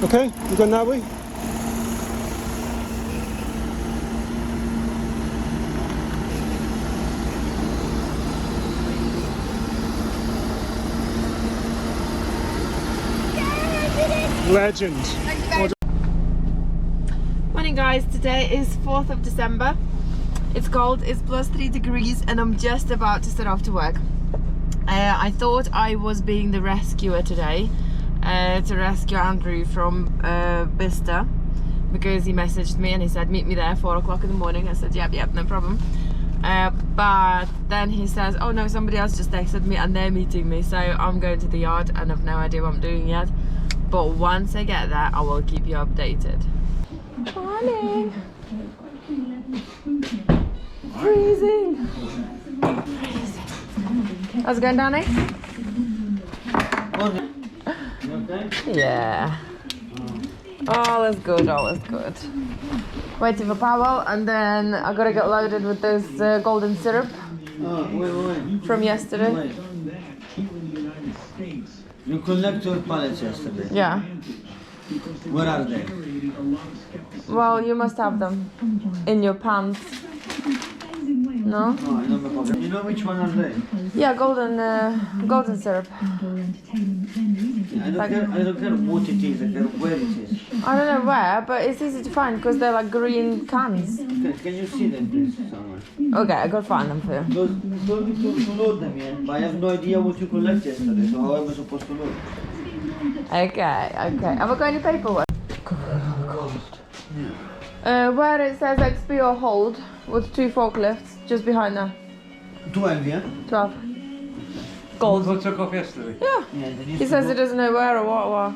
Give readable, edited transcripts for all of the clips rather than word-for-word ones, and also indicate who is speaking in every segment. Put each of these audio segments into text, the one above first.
Speaker 1: Okay, you going that way? Legend.
Speaker 2: Morning guys, today is 4th of December. It's cold, it's +3 degrees and I'm just about to set off to work. I thought I was being the rescuer today to rescue Andrew from Bicester, because he messaged me and he said meet me there 4 o'clock in the morning. I said yep, no problem. But then he says, oh no, somebody else just texted me and they're meeting me, so I'm going to the yard and I've no idea what I'm doing yet. But once I get there, I will keep you updated. Morning! Freezing! How's it going, Danny? Yeah. All is good, all is good. Waiting for Powell, and then I gotta get loaded with this golden syrup from yesterday.
Speaker 3: You collect your pallets yesterday?
Speaker 2: Yeah.
Speaker 3: Where are they?
Speaker 2: Well, you must have them in your pants. No?
Speaker 3: Oh, I don't know. You know which one are they?
Speaker 2: Yeah, golden syrup.
Speaker 3: Yeah, I don't care what it is, I care where it is.
Speaker 2: I don't know where, but it's easy to find because they're like green cans.
Speaker 3: Can you see them please somewhere?
Speaker 2: Okay, I gotta find them for you.
Speaker 3: You told me to load them, yeah? But I have no idea what you collect yesterday, so how am I supposed to load?
Speaker 2: Okay. Have I got any paperwork? Where it says XP or hold with 2 forklifts, just behind there.
Speaker 3: 12, yeah?
Speaker 2: 12. Gold.
Speaker 4: I took off yesterday.
Speaker 2: Yeah. He says he doesn't know where or what.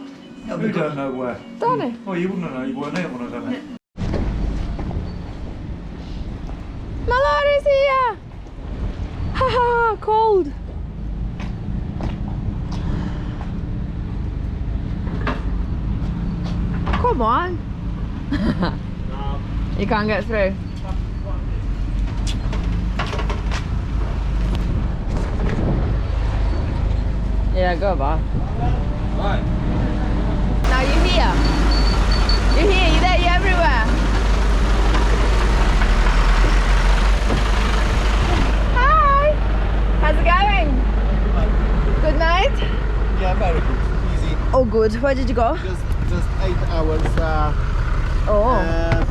Speaker 4: You don't know where.
Speaker 2: Danny.
Speaker 4: Well, you wouldn't know. You weren't there when I done it.
Speaker 2: Mallory's here! Haha, cold. Come on. You can't get through. Yeah, go by.
Speaker 4: Right.
Speaker 2: Now you're here. You're here, you're there, you're everywhere. Hi! How's it going? Good night?
Speaker 1: Yeah, very good. Easy.
Speaker 2: Oh good, where did you go?
Speaker 1: Just 8 hours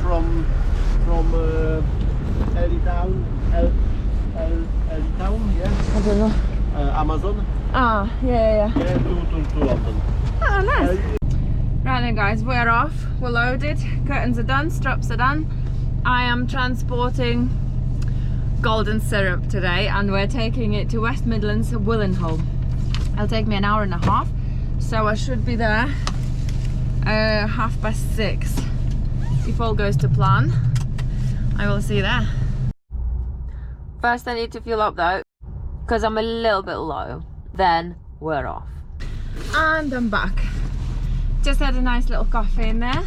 Speaker 1: from Early Town, yeah?
Speaker 2: I don't know.
Speaker 1: Amazon.
Speaker 2: Ah, yeah.
Speaker 1: Yeah, to London.
Speaker 2: Oh, nice. Right then guys, we're off, we're loaded, curtains are done, straps are done. I am transporting golden syrup today and we're taking it to West Midlands, Willenhall. It'll take me an hour and a half, so I should be there 6:30. If all goes to plan, I will see you there. First I need to fuel up though, because I'm a little bit low. Then we're off. And I'm back. Just had a nice little coffee in there.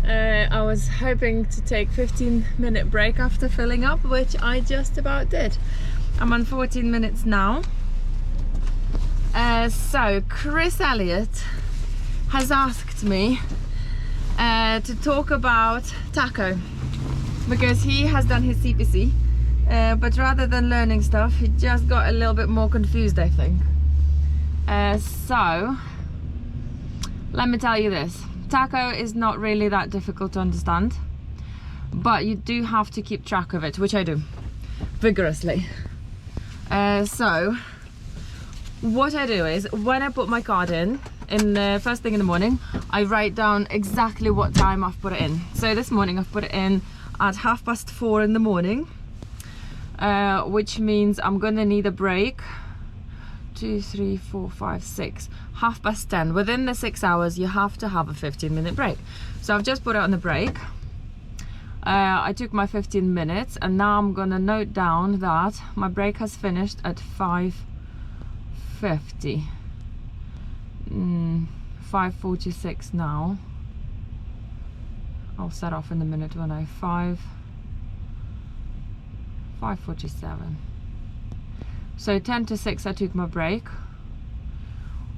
Speaker 2: I was hoping to take 15-minute break after filling up, which I just about did. I'm on 14 minutes now. So Chris Elliott has asked me to talk about taco, because he has done his CPC, but rather than learning stuff, he just got a little bit more confused, I think. So let me tell you this, taco is not really that difficult to understand, but you do have to keep track of it, which I do vigorously. So what I do is, when I put my card in the first thing in the morning, I write down exactly what time I've put it in. So this morning I've put it in at 4:30 in the morning, which means I'm gonna need a break 2, 3, 4, 5, 6, 10:30. Within the 6 hours you have to have a 15-minute break. So I've just put it on the break. I took my 15 minutes and now I'm gonna note down that my break has finished at 5:50. 5:46 now. I'll set off in a minute when I 5:47. So 10 to 6 I took my break,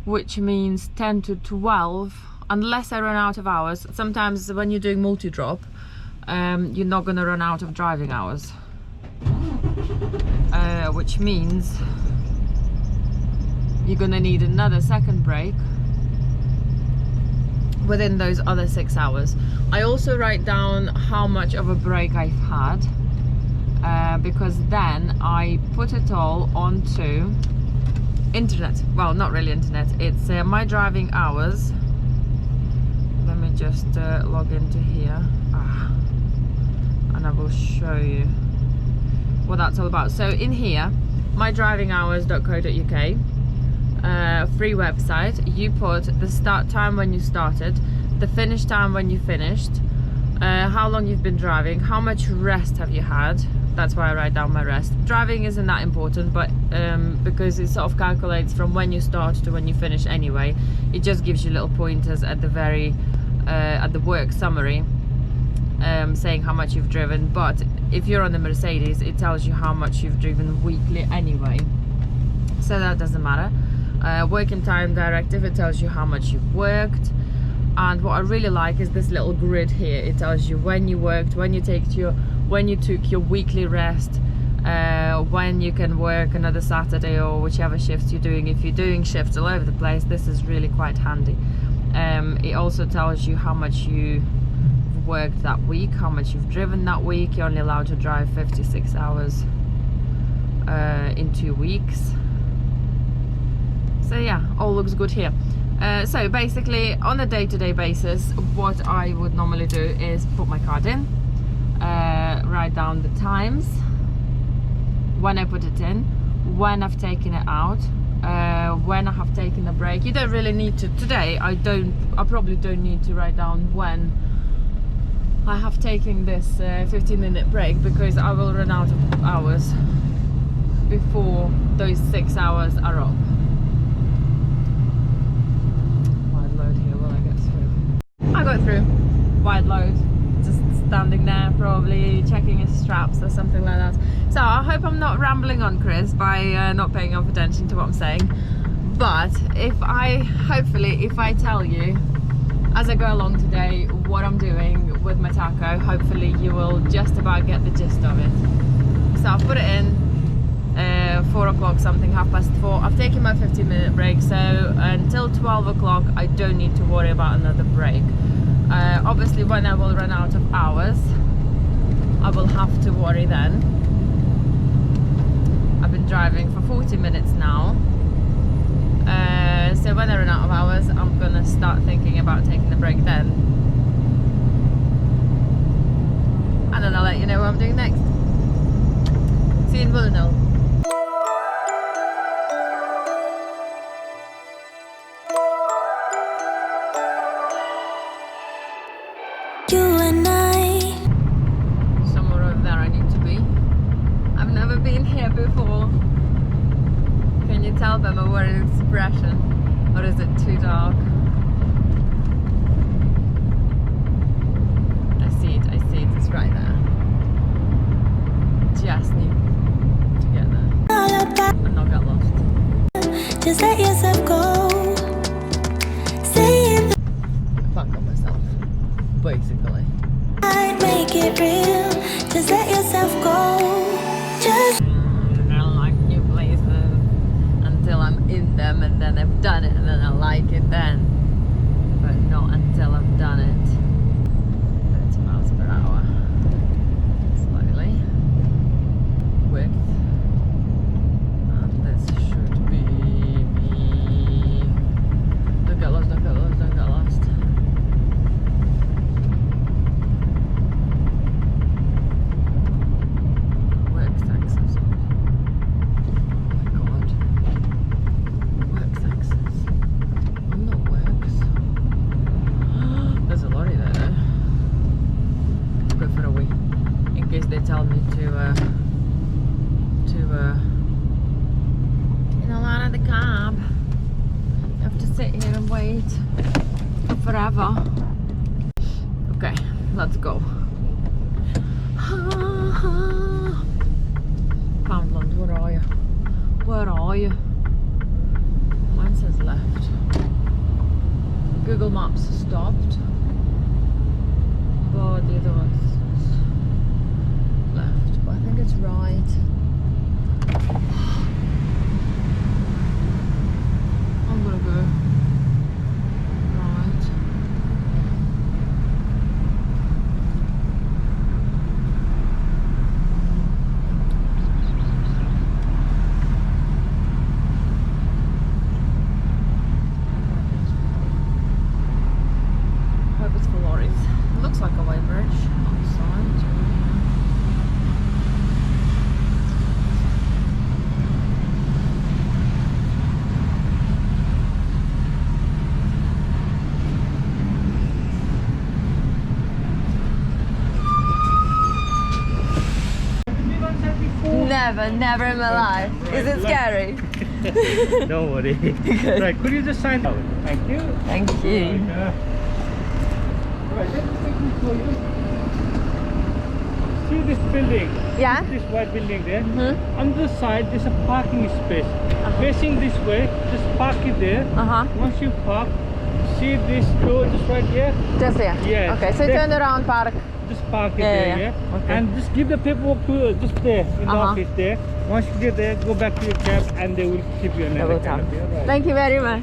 Speaker 2: which means 10 to 12 unless I run out of hours. Sometimes when you're doing multi-drop, you're not going to run out of driving hours, which means you're going to need another second break within those other 6 hours. I also write down how much of a break I've had, because then I put it all onto internet. Well, not really internet, it's my driving hours. Let me just log into here, and I will show you what that's all about. So in here, mydrivinghours.co.uk, free website. You put the start time when you started, the finish time when you finished, how long you've been driving, how much rest have you had. That's why I write down my rest. Driving isn't that important, but because it sort of calculates from when you start to when you finish anyway. It just gives you little pointers at the very at the work summary, saying how much you've driven. But if you're on the Mercedes, it tells you how much you've driven weekly anyway, so that doesn't matter. Working time directive, it tells you how much you've worked. And what I really like is this little grid here. It tells you when you worked, when you took your weekly rest, when you can work another Saturday or whichever shifts you're doing. If you're doing shifts all over the place, this is really quite handy. It also tells you how much you worked that week, how much you've driven that week. You're only allowed to drive 56 hours in 2 weeks. So yeah, all looks good here. So basically, on a day-to-day basis, what I would normally do is put my card in, write down the times, when I put it in, when I've taken it out, when I have taken a break. You don't really need to, today I probably don't need to write down when I have taken this 15-minute break, because I will run out of hours before those 6 hours are up. I got through, wide load, just standing there probably checking his straps or something like that. So I hope I'm not rambling on, Chris, by not paying enough attention to what I'm saying. But hopefully if I tell you as I go along today what I'm doing with my taco, hopefully you will just about get the gist of it. So I've put it in 4 o'clock something, 4:30. I've taken my 15-minute break, so until 12 o'clock I don't need to worry about another break. Obviously when I will run out of hours, I will have to worry then. I've been driving for 40 minutes now, so when I run out of hours, I'm gonna start thinking about taking the break then, and then I'll let you know what I'm doing next. See you in Willenhall. Somewhere over there I need to be. I've never been here before. Can you tell by my worried expression? Or is it too dark? I see it, it's right there. Just need to get there and not get lost.
Speaker 5: Just let yourself go.
Speaker 2: Fuck on myself, basically.
Speaker 5: I'd make it real. Just let yourself go. Just
Speaker 2: I like new places until I'm in them, and then I've done it, and then I like it then, but not until I've done it. 30 miles per hour. Slowly. Width. And this should be me. Don't get lost, don't get lost, don't get lost. Works access. Oh my god. Works access. I'm not works. There's a lorry there though. I'll go for a wee. In case they tell me to get out of the cab. You have to sit here and wait forever. Okay, let's go. Poundland, where are you? Where are you? Mine says left. Google Maps stopped, but the other one's left. But I think it's right. I'm gonna go right. Hope it's for lorries. It looks like a white bridge on the side. Never in my life. Is it scary?
Speaker 6: Don't worry. Right, could you just sign out? Thank you.
Speaker 2: Thank you.
Speaker 6: Right, let me show you. See this building?
Speaker 2: Yeah?
Speaker 6: This white building there?
Speaker 2: Mm-hmm.
Speaker 6: On the side, there's a parking space. Facing this way, just park it there.
Speaker 2: Uh-huh.
Speaker 6: Once you park, see this door just right here?
Speaker 2: Just here?
Speaker 6: Yes.
Speaker 2: Okay, so turn around, park.
Speaker 6: Just park it
Speaker 2: Yeah,
Speaker 6: there,
Speaker 2: yeah.
Speaker 6: yeah?
Speaker 2: Okay.
Speaker 6: And just give the paperwork to just there in the
Speaker 2: Uh-huh.
Speaker 6: office there. Once you get there, go back to your cab and they will keep you another
Speaker 2: Double tap.
Speaker 6: cab. Yeah, right.
Speaker 2: Thank you very much.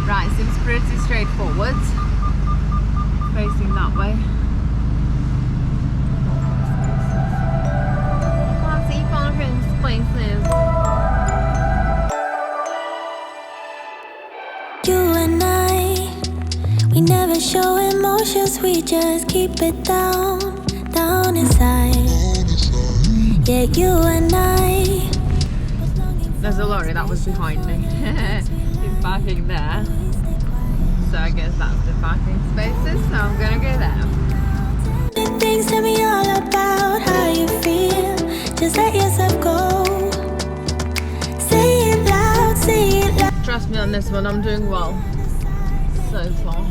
Speaker 2: Right, seems pretty straightforward. Facing that way. Fancy parking spaces.
Speaker 5: You and I, we never show emotions, we just keep it down, down inside. Yeah, you and I.
Speaker 2: There's a lorry that was behind me. He's parking there. So I guess that's the parking spaces, so I'm gonna go there.
Speaker 5: Things tell me all about how you feel. Just let yourself go. Say it loud, say it loud.
Speaker 2: Trust me on this one, I'm doing well so far.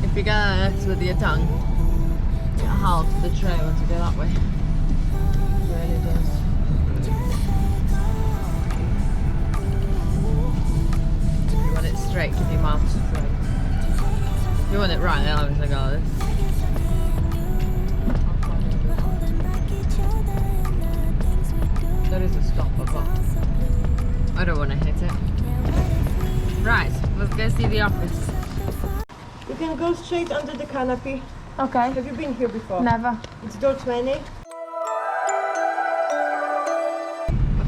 Speaker 2: If you get an X with your tongue, it helps the tray once you go that way. It really does. If you want it straight, keep your mouth straight. If you want it right, then obviously go like this. There is a stopper, but I don't want to hit it. Right, let's go see the office.
Speaker 7: You can go straight under the canopy.
Speaker 2: Okay.
Speaker 7: Have you been here before?
Speaker 2: Never.
Speaker 7: It's door 20.
Speaker 2: I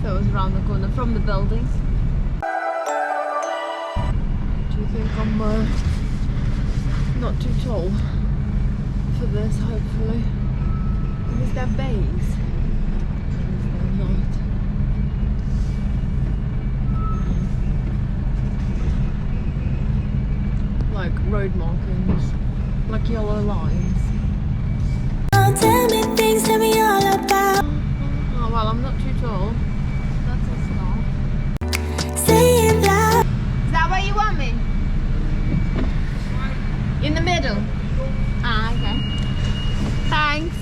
Speaker 2: thought it was around the corner from the building. Do you think I'm not too tall for this, hopefully? Is that base? Is there not? Like road markings, like yellow lines.
Speaker 5: Tell me things, tell me all about.
Speaker 2: Oh, well, I'm not too tall. That's a start.
Speaker 5: Say it loud.
Speaker 2: Is that where you want me? In the middle? Ah, okay. Thanks.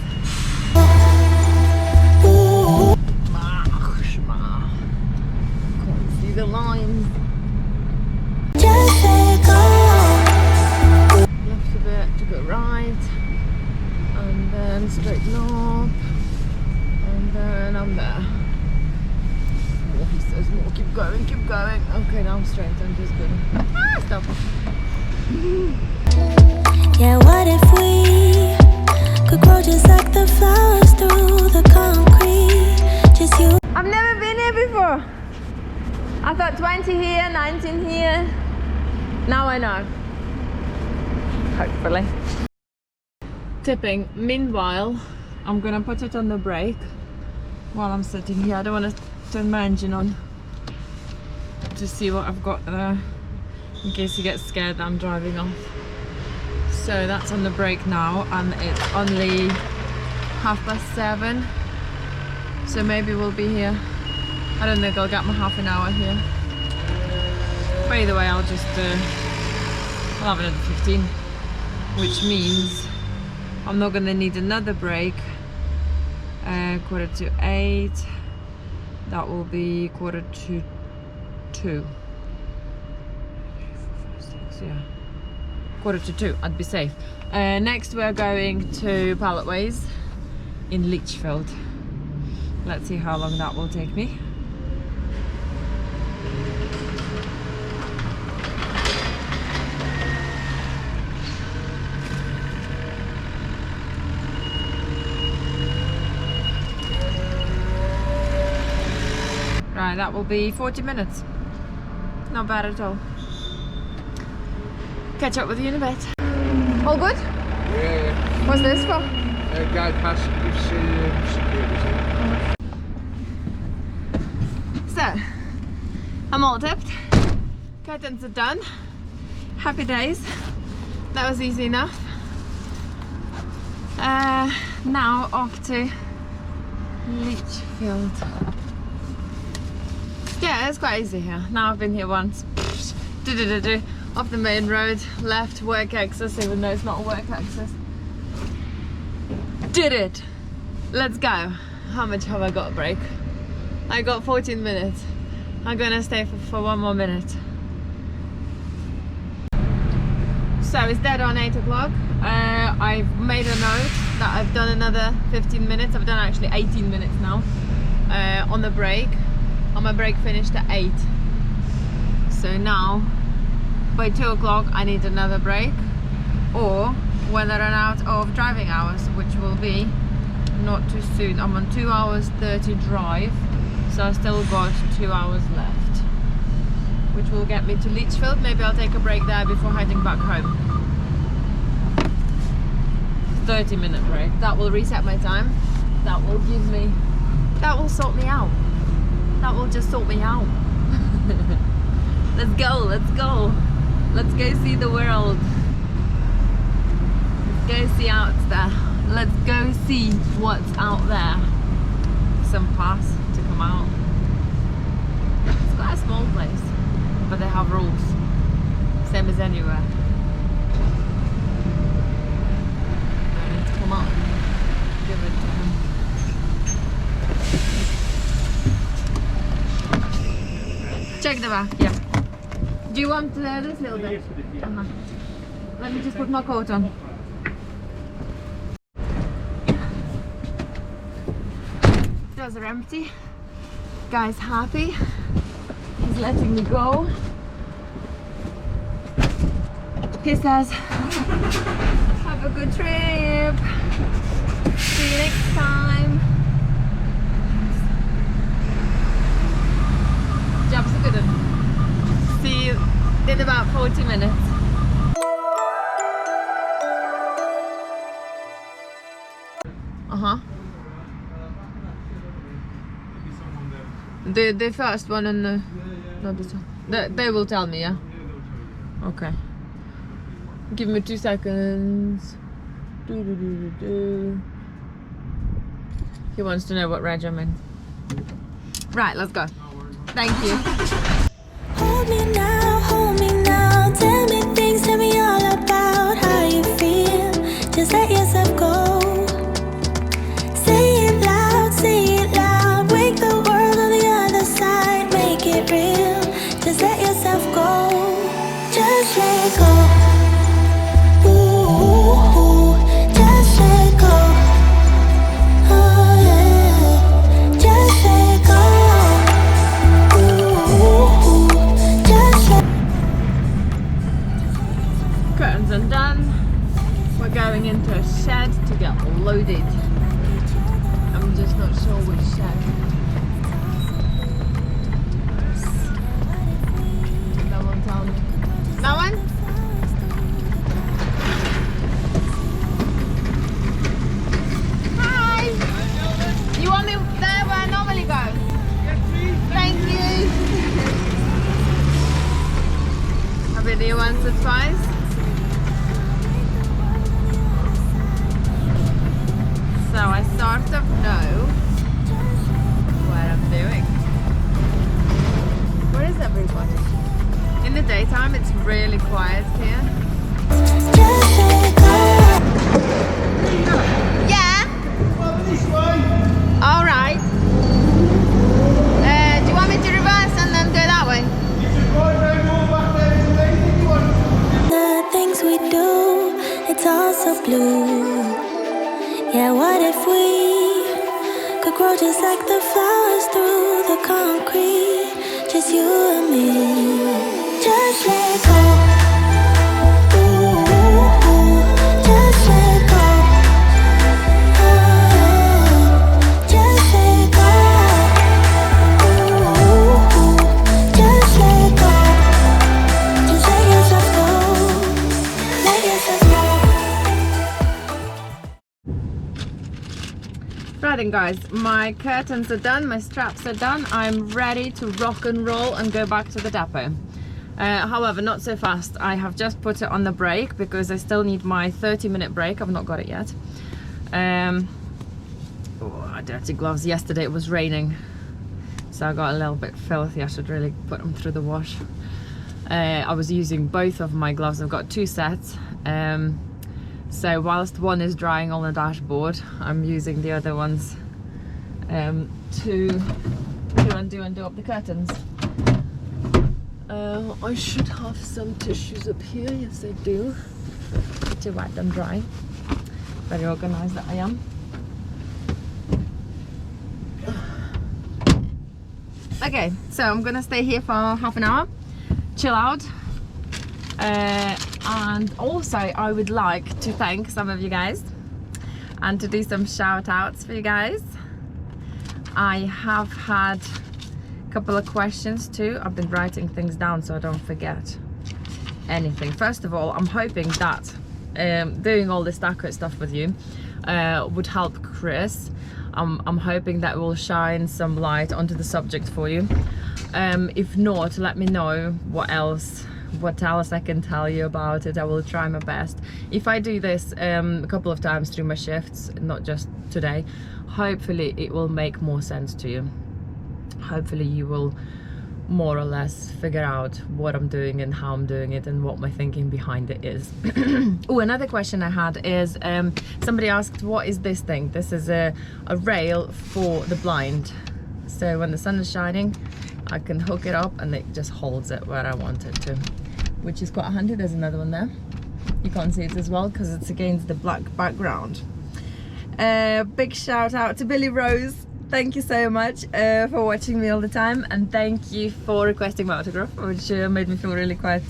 Speaker 2: Can't see the lines.
Speaker 5: Just let go.
Speaker 2: Left a bit to go right. And then straighten up. And then I'm there. Oh, he says more. Keep going, keep going. Okay, now I'm straight. I'm just good. Ah, stop.
Speaker 5: Yeah, what if we could grow just like the flowers through the concrete? Just you.
Speaker 2: I've never been here before. I thought 20 here, 19 here. Now I know. Hopefully. Tipping. Meanwhile, I'm gonna put it on the brake while I'm sitting here. I don't want to turn my engine on to see what I've got there in case you get scared that I'm driving off. So that's on the brake now, and it's only 7:30. So maybe we'll be here. I don't think I'll get my half an hour here. But either way, I'll just I'll have another 15, which means I'm not gonna need another break. 7:45. That will be 2:45. Yeah, 2:45. I'd be safe. Next we're going to Pallet Ways in Lichfield. Let's see how long that will take me. Right, that will be 40 minutes. Not bad at all. Catch up with you in a bit. All good?
Speaker 8: Yeah.
Speaker 2: What's this for?
Speaker 8: Guide pass gives security.
Speaker 2: So, I'm all dipped. Curtains are done. Happy days. That was easy enough. Now off to Lichfield. Yeah, it's quite easy here. Now I've been here once. Off the main road, left, work access, even though it's not work access. Did it! Let's go. How much have I got a break? I got 14 minutes. I'm gonna stay for one more minute. So it's dead on 8 o'clock. I've made a note that I've done another 15 minutes. I've done actually 18 minutes now on the break. And my break finished at 8. So now, by 2 o'clock, I need another break. Or when I run out of driving hours, which will be not too soon. I'm on 2 hours 30 drive. So I still got 2 hours left. Which will get me to Lichfield. Maybe I'll take a break there before heading back home. 30-minute break. That will reset my time. That will give me... That will sort me out. That will just sort me out. Let's go, let's go. Let's go see the world. Let's go see out there. Let's go see what's out there. Some pass to come out. It's quite a small place, but they have rules. Same as anywhere. I need to come out and give it to him. Check the back, yeah. Do you want this little bit? Let me just put my coat on. Doors are empty. Guy's happy. He's letting me go. He says, have a good trip. See you next time. Job's a good one. See you in about 40 minutes. The first one and the not this one. They will tell me, yeah? Okay. Give me 2 seconds. He wants to know what reg I'm in. Right, let's go. Thank you.
Speaker 5: Hold me now, tell me things, tell me all about how you feel. Just let yourself go. Say it loud, wake the world on the other side, make it real. Just let yourself go, just let go. Ooh, just let go. Oh yeah, just let go.
Speaker 2: Curtains undone. We're going into a shed to get loaded. I'm just not sure which shed. That won't tell me. That one? Hi! You want me there where I normally go? Yes, please. Thank you. I've been here once or twice. So I sort of know what I'm doing. Where is everybody? In the daytime it's really quiet.
Speaker 5: it's all so blue. Yeah, what if we could grow just like the flowers through the concrete? Just you and me. Just let go. Ooh, just let go. Oh, just let go. Ooh, just let go. Just let yourself go. Let yourself go.
Speaker 2: Right then guys, my curtains are done, my straps are done. I'm ready to rock and roll and go back to the depot. However, not so fast. I have just put it on the break because I still need my 30-minute break. I've not got it yet. Oh, dirty gloves. Yesterday it was raining, so I got a little bit filthy. I should really put them through the wash. I was using both of my gloves. I've got 2 sets. So whilst one is drying on the dashboard, I'm using the other ones to undo up the curtains. I should have some tissues up here. Yes, I do. To wet them dry. Very organized that I am. Okay, so I'm gonna stay here for half an hour, chill out. And also I would like to thank some of you guys and to do some shout outs for you guys. I have had a couple of questions too. I've been writing things down so I don't forget anything. First of all, I'm hoping that doing all this taco stuff with you would help Chris. I'm hoping that will shine some light onto the subject for you. If not, let me know what else I can tell you about it. I will try my best. If I do this a couple of times through my shifts, not just today, hopefully it will make more sense to you. Hopefully you will more or less figure out what I'm doing and how I'm doing it and what my thinking behind it is. Oh, another question I had is somebody asked, what is this thing? This is a rail for the blind, so when the sun is shining I can hook it up and it just holds it where I want it to, which is quite handy. There's another one there. You can't see it as well because it's against the black background. Big shout out to Billy Rose. Thank you so much for watching me all the time, and thank you for requesting my autograph, which made me feel really quite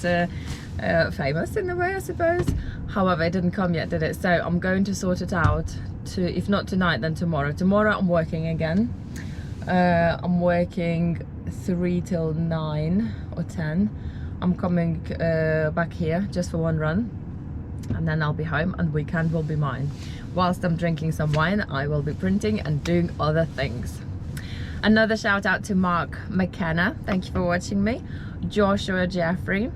Speaker 2: famous in a way, I suppose. However, it didn't come yet, did it? So I'm going to sort it out, if not tonight, then tomorrow. Tomorrow I'm working again. I'm working 3 till 9 or 10. I'm coming back here just for one run, and then I'll be home and weekend will be mine. Whilst I'm drinking some wine, I will be printing and doing other things. Another shout out to Mark McKenna. Thank you for watching me. Joshua Jeffrey.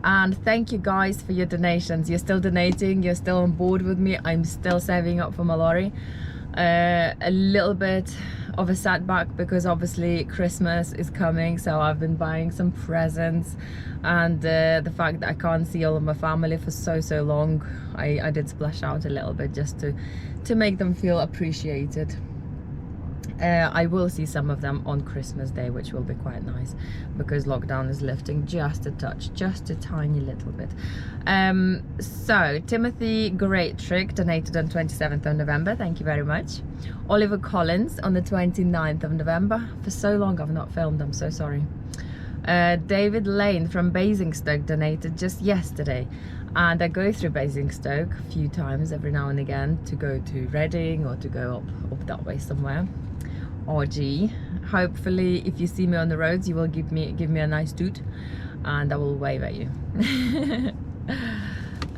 Speaker 2: And thank you guys for your donations. You're still donating, you're still on board with me. I'm still saving up for my lorry. A little bit of a setback because obviously Christmas is coming, so I've been buying some presents, and the fact that I can't see all of my family for so long, I did splash out a little bit just to make them feel appreciated. I will see some of them on Christmas Day, which will be quite nice because lockdown is lifting just a touch, just a tiny little bit. So Timothy Great Trick donated on 27th of November. Thank you very much. Oliver Collins on the 29th of November. For so long I've not filmed, I'm so sorry. David Lane from Basingstoke donated just yesterday, and I go through Basingstoke a few times every now and again to go to Reading or to go up that way somewhere. RG, hopefully if you see me on the roads you will give me a nice toot and I will wave at you.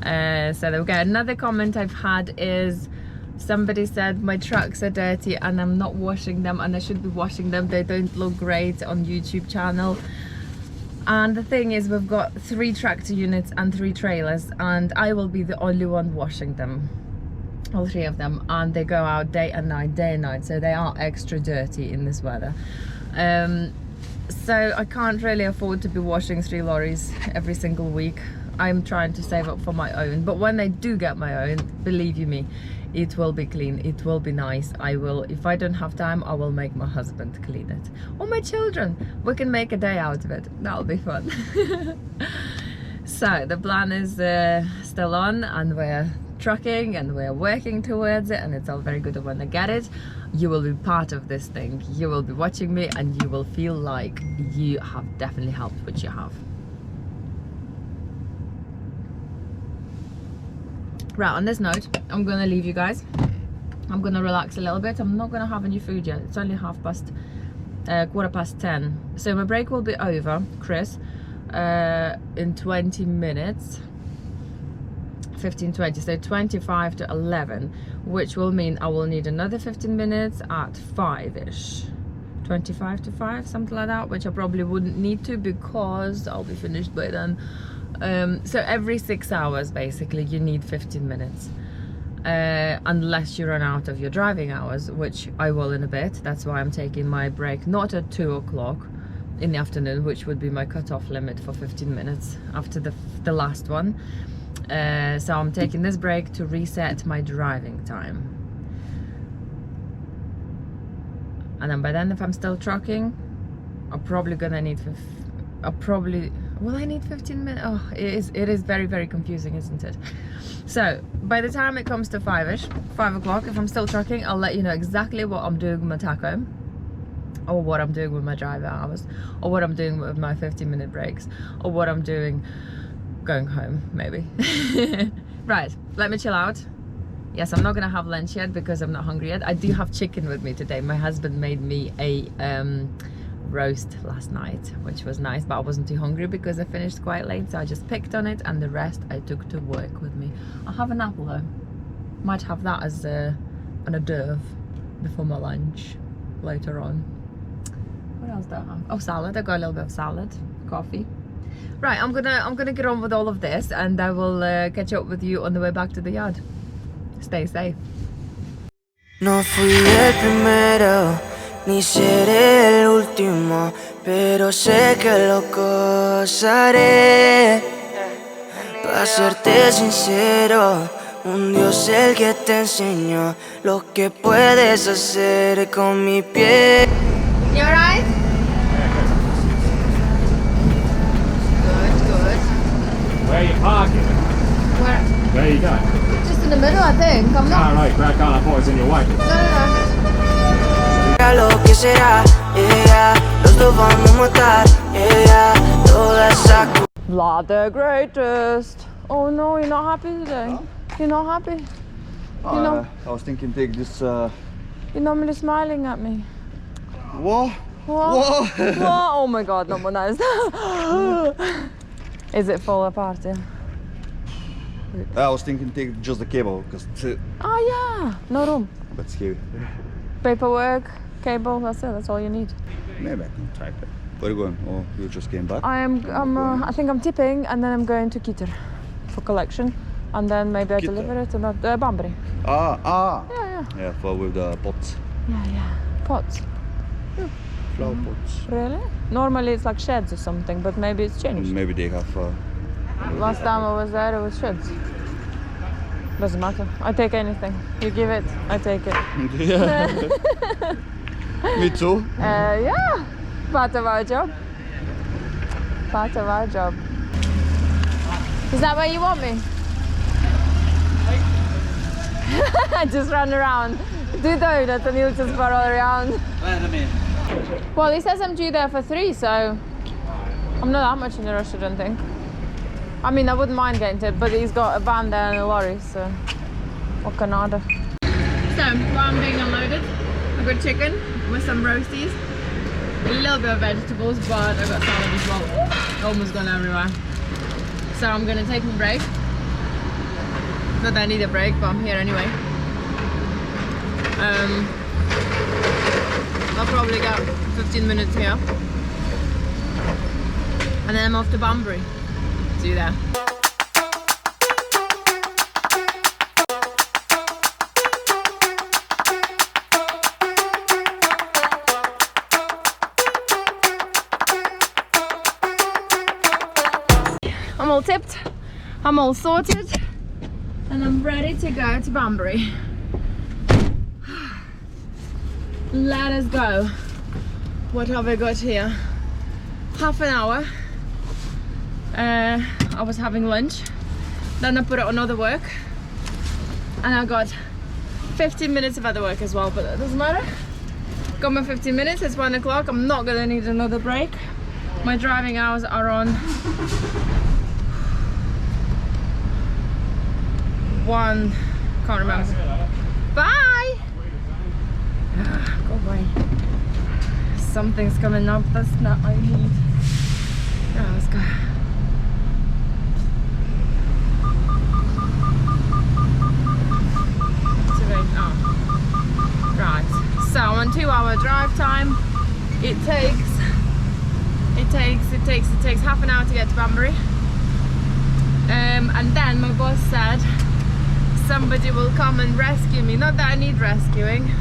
Speaker 2: So there we go. Another comment I've had is somebody said my trucks are dirty and I'm not washing them, and I should be washing them. They don't look great on YouTube channel. And the thing is, we've got 3 tractor units and 3 trailers, and I will be the only one washing them, all 3 of them, and they go out day and night, so they are extra dirty in this weather. So I can't really afford to be washing 3 lorries every single week. I'm trying to save up for my own, but when I do get my own, believe you me, it will be clean, it will be nice. I will, if I don't have time, I will make my husband clean it, or my children. We can make a day out of it, that'll be fun. So the plan is still on, and we're trucking and we're working towards it, and it's all very good. When I get it, you will be part of this thing. You will be watching me and you will feel like you have definitely helped, which you have. Right, on this note, I'm gonna leave you guys. I'm gonna relax a little bit. I'm not gonna have any food yet. It's only 10:15. So my break will be over, Chris, in 20 minutes. 15:20, so 25 to 11, which will mean I will need another 15 minutes at 5ish, 25 to 5, something like that, which I probably wouldn't need to because I'll be finished by then. So every 6 hours basically you need 15 minutes, unless you run out of your driving hours, which I will in a bit. That's why I'm taking my break not at 2 o'clock in the afternoon, which would be my cut-off limit for 15 minutes after the last one. So I'm taking this break to reset my driving time, and then by then, if I'm still trucking, I'm probably gonna need will I need 15 minutes? Oh, it is very, very confusing, isn't it? So by the time it comes to 5 o'clock, if I'm still trucking, I'll let you know exactly what I'm doing with my taco, or what I'm doing with my drive hours, or what I'm doing with my 15-minute breaks, or what I'm doing going home, maybe. Right, let me chill out. Yes, I'm not gonna have lunch yet because I'm not hungry yet. I do have chicken with me today. My husband made me a roast last night, which was nice, but I wasn't too hungry because I finished quite late, so I just picked on it, and the rest I took to work with me. I have an apple though. Might have that as an hors d'oeuvre before my lunch later on. What else do I have? Oh, salad. I got a little bit of salad, coffee. Right, I'm gonna get on with all of this, and I will catch up with you on the way back to the yard. Stay safe.
Speaker 9: No fui el primero, ni seré el último, pero sé que lo gozaré. Para serte sincero, un Dios el que te enseñó lo que puedes hacer con mi piel.
Speaker 2: You alright?
Speaker 4: Where are you parking? Where are you going?
Speaker 2: Just in the middle, I think. I'm not.
Speaker 4: Ah, right, crack on. I thought it was in your way.
Speaker 9: Lo que será, los dos vamos a matar, toda esa.
Speaker 2: Vlad the greatest. Oh no, you're not happy today? Huh? You're not happy?
Speaker 10: I was thinking take this
Speaker 2: You're normally smiling at me.
Speaker 10: What?
Speaker 2: What? What? Oh my god, no more nice. Is it fall apart? Yeah.
Speaker 10: I was thinking take just the cable because
Speaker 2: Oh yeah, no room.
Speaker 10: That's scary.
Speaker 2: Paperwork, cable, that's it, that's all you need.
Speaker 10: Maybe I can type it. Where are you going? Oh, you just came back?
Speaker 2: I think I'm tipping, and then I'm going to Kitter for collection, and then maybe I
Speaker 10: Kitter?
Speaker 2: deliver it to Banbury.
Speaker 10: Ah.
Speaker 2: Yeah.
Speaker 10: Yeah, for with the pots.
Speaker 2: Yeah. Pots.
Speaker 10: Flower pots.
Speaker 2: Really? Normally it's like sheds or something, but maybe it's changed.
Speaker 10: Maybe they have
Speaker 2: Last time I was there, it was sheds. Doesn't matter. I take anything. You give it, I take it.
Speaker 10: Yeah. Me too.
Speaker 2: Yeah. Part of our job. Part of our job. Is that where you want me? Just run around. Do donuts and he'll just roll around. Well, he says I'm due there for 3, so I'm not that much in a rush, I don't think. I mean, I wouldn't mind getting to it, but he's got a van there and a lorry, so what can I do? So, while I'm being unloaded, I've got chicken with some roasties, a little bit of vegetables, but I've got salad as well. Almost gone everywhere. So I'm gonna take a break. Not that I need a break, but I'm here anyway. I'll probably got 15 minutes here. And then I'm off to Banbury. See you there. I'm all tipped, I'm all sorted, and I'm ready to go to Banbury. Let us go. What have I got here? Half an hour I was having lunch, then I put it on other work, and I got 15 minutes of other work as well, but that doesn't matter. Got my 15 minutes, it's 1 o'clock, I'm not gonna need another break. My driving hours are on 1, can't remember. Bye! Go away. Something's coming up, that's not what I need. Right, let's go. Right, so I'm on 2-hour drive time. It takes half an hour to get to Banbury. And then my boss said somebody will come and rescue me. Not that I need rescuing.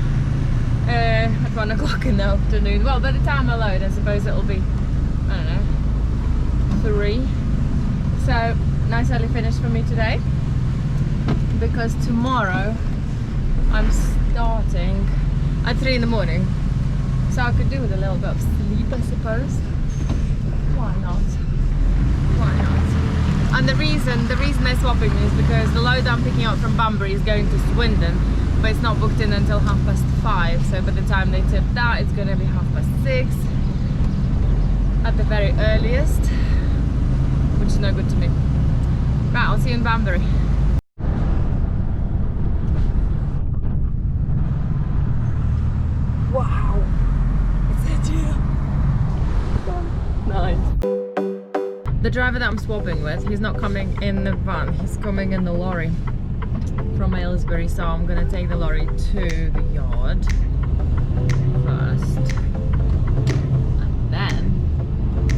Speaker 2: At 1 o'clock in the afternoon. Well, by the time I load, I suppose it'll be, I don't know, 3. So nice early finish for me today, because tomorrow I'm starting at 3 in the morning, so I could do with a little bit of sleep, I suppose. Why not? Why not? And the reason they're swapping me is because the load I'm picking up from Banbury is going to Swindon, but it's not booked in until 5:30. So by the time they tip that, it's going to be 6:30 at the very earliest, which is no good to me. Right, I'll see you in Banbury. Wow, it's here. Nice. The driver that I'm swapping with, he's not coming in the van, he's coming in the lorry from Aylesbury, so I'm gonna take the lorry to the yard first, and then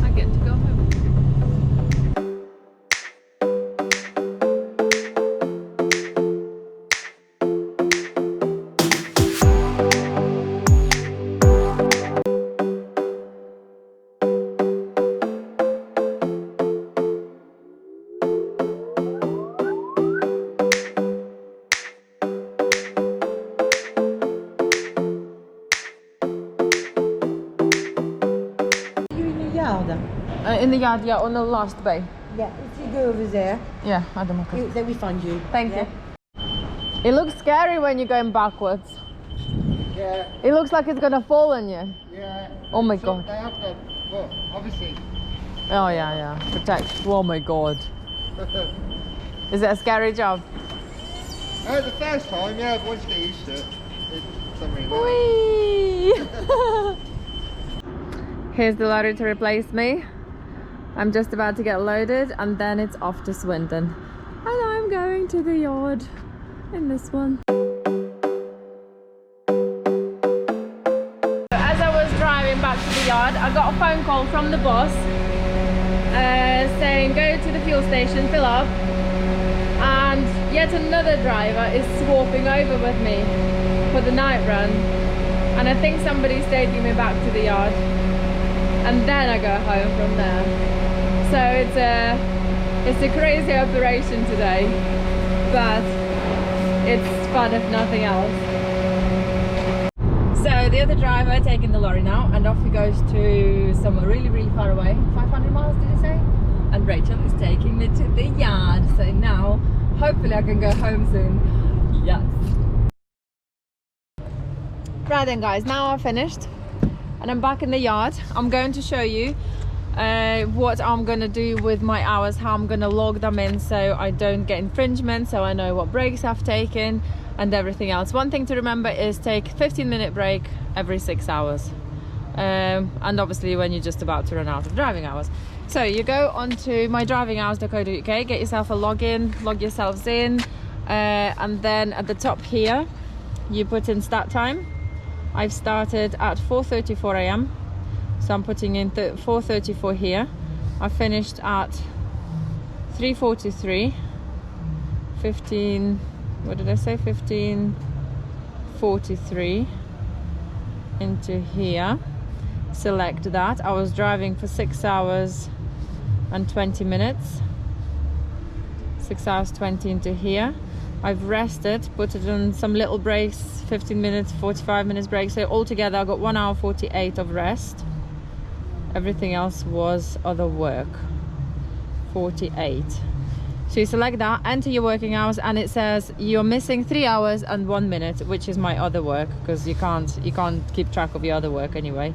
Speaker 2: I get to go home. In the yard, yeah, on the last bay.
Speaker 7: Yeah, if you go over there,
Speaker 2: Yeah, I don't know.
Speaker 7: then we find you.
Speaker 2: Thank you. It looks scary when you're going backwards.
Speaker 8: Yeah,
Speaker 2: It looks like it's gonna fall on you.
Speaker 8: yeah.
Speaker 2: Oh my
Speaker 8: So
Speaker 2: God.
Speaker 8: They have to, well, obviously.
Speaker 2: Oh yeah, protect. Oh my God. Is it a scary job?
Speaker 8: The first time, yeah, but once you get used to it, it's something like
Speaker 2: Whee! Here's the lorry to replace me. I'm just about to get loaded, and then it's off to Swindon. And I'm going to the yard in this one. As I was driving back to the yard, I got a phone call from the boss saying go to the fuel station, fill up, and yet another driver is swapping over with me for the night run, and I think somebody's taking me back to the yard, and then I go home from there. So it's a crazy operation today, but it's fun if nothing else. So the other driver taking the lorry now, and off he goes to somewhere really, really far away. 500 miles, did you say? And Rachel is taking me to the yard. So now, hopefully I can go home soon. Yes. Right then guys, now I've finished and I'm back in the yard. I'm going to show you what I'm gonna do with my hours, how I'm gonna log them in so I don't get infringement, so I know what breaks I've taken and everything else. One thing to remember is take 15-minute break every 6 hours, and obviously when you're just about to run out of driving hours. So you go onto mydrivinghours.co.uk, get yourself a login, log yourselves in, and then at the top here you put in start time. I've started at 4:34 a.m. so I'm putting in 4:34 here. I finished at 3:43, 15, what did I say, 15:43 into here. Select that. I was driving for 6 hours and 20 minutes. 6 hours 20 into here. I've rested, put it on some little breaks, 15 minutes, 45 minutes break. So altogether I got 1 hour 48 of rest. Everything else was other work. 48. So you select that, enter your working hours, and it says you're missing 3 hours and 1 minute, which is my other work, because you can't keep track of your other work anyway.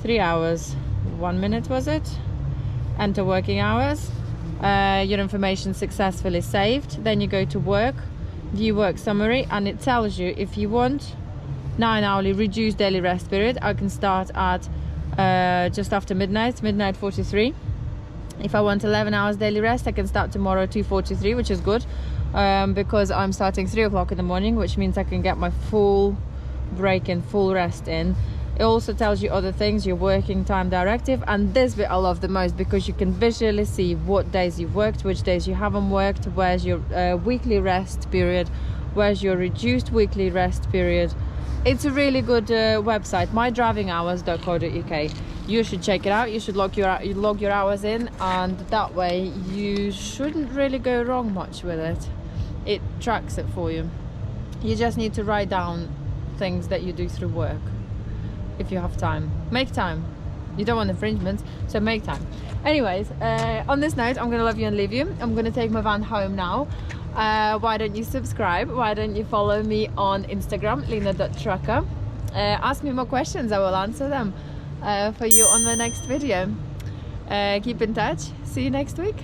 Speaker 2: 3 hours 1 minute was it? Enter working hours. Your information successfully saved. Then you go to work, view work summary, and it tells you if you want 9 hourly reduced daily rest period, I can start at just after midnight 43. If I want 11 hours daily rest, I can start tomorrow 2:43, which is good, because I'm starting 3 o'clock in the morning, which means I can get my full break and full rest in. It also tells you other things, your working time directive, and this bit I love the most because you can visually see what days you've worked, which days you haven't worked, where's your weekly rest period, where's your reduced weekly rest period. It's a really good website, mydrivinghours.co.uk. You should check it out. You should log your hours in, and that way you shouldn't really go wrong much with it. It tracks it for you. You just need to write down things that you do through work if you have time. Make time. You don't want infringements, so make time. Anyways, on this note, I'm gonna love you and leave you. I'm gonna take my van home now. Why don't you subscribe? Why don't you follow me on Instagram, lina.trucker? Ask me more questions, I will answer them for you on the next video. Keep in touch. See you next week.